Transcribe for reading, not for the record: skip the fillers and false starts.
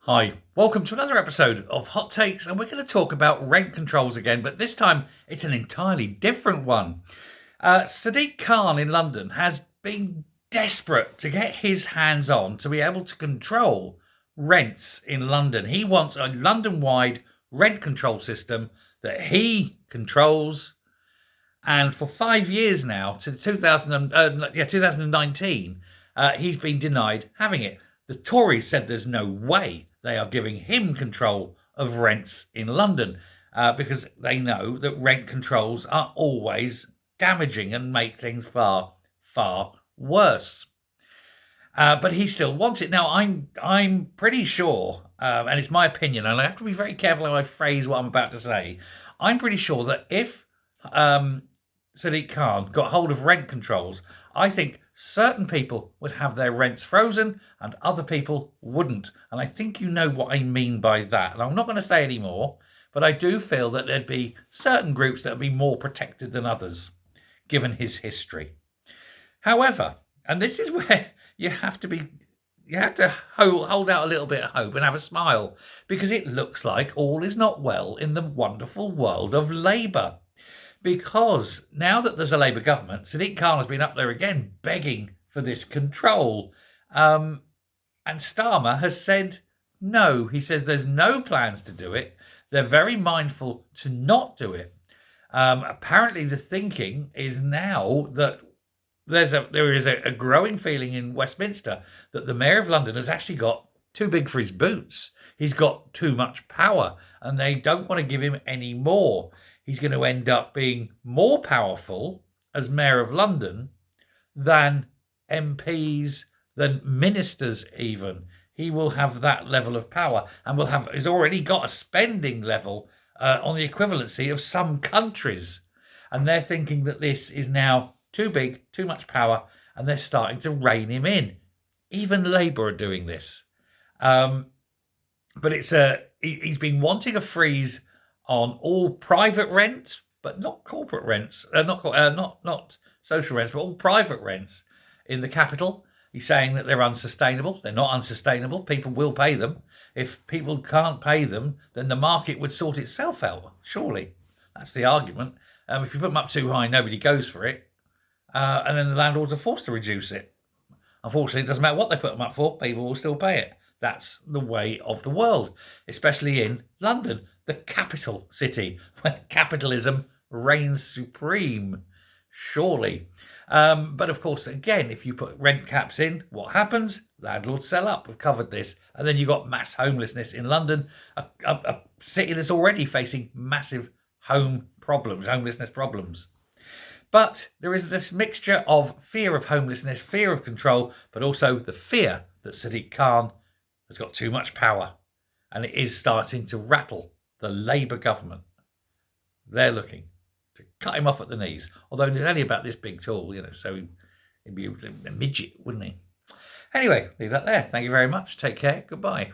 Hi, welcome to another episode of Hot Takes, and we're going to talk about rent controls again, but this time it's an entirely different one. Sadiq Khan in London has been desperate to get his hands on to be able to control rents in London. He wants a London wide rent control system that he controls, and for 5 years now, to 2019, he's been denied having it. The Tories said there's no way they are giving him control of rents in London because they know that rent controls are always damaging and make things far, far worse. But he still wants it. Now, I'm pretty sure, and it's my opinion, and I have to be very careful how I phrase what I'm about to say. I'm pretty sure that if Sadiq Khan got hold of rent controls, I think certain people would have their rents frozen and other people wouldn't. And I think you know what I mean by that. And I'm not going to say any more, but I do feel that there'd be certain groups that would be more protected than others, given his history. However, and this is where you have to hold out a little bit of hope and have a smile, because it looks like all is not well in the wonderful world of Labour. Because now that there's a Labour government, Sadiq Khan has been up there again begging for this control. And Starmer has said no. He says there's no plans to do it. They're very mindful to not do it. Apparently, the thinking is now that there is a growing feeling in Westminster that the Mayor of London has actually got too big for his boots. He's got too much power, and they don't want to give him any more. He's going to end up being more powerful as Mayor of London than MPs, than ministers even. He will have that level of power and has already got a spending level on the equivalency of some countries. And they're thinking that this is now too big, too much power, and they're starting to rein him in. Even Labour are doing this. But he's been wanting a freeze on all private rents, but not corporate rents, not social rents, but all private rents in the capital. He's saying that they're unsustainable. They're not unsustainable. People will pay them. If people can't pay them, then the market would sort itself out, surely. That's the argument. If you put them up too high, nobody goes for it. And then the landlords are forced to reduce it. Unfortunately, it doesn't matter what they put them up for, people will still pay it. That's the way of the world, especially in London, the capital city, where capitalism reigns supreme, surely. But of course, again, if you put rent caps in, what happens? Landlords sell up. We've covered this. And then you've got mass homelessness in London, a city that's already facing massive homelessness problems. But there is this mixture of fear of homelessness, fear of control, but also the fear that Sadiq Khan has got too much power, and it is starting to rattle the Labour government. They're looking to cut him off at the knees, although he's only about this big tall, so he'd be a midget, wouldn't he? Anyway, leave that there. Thank you very much. Take care. Goodbye.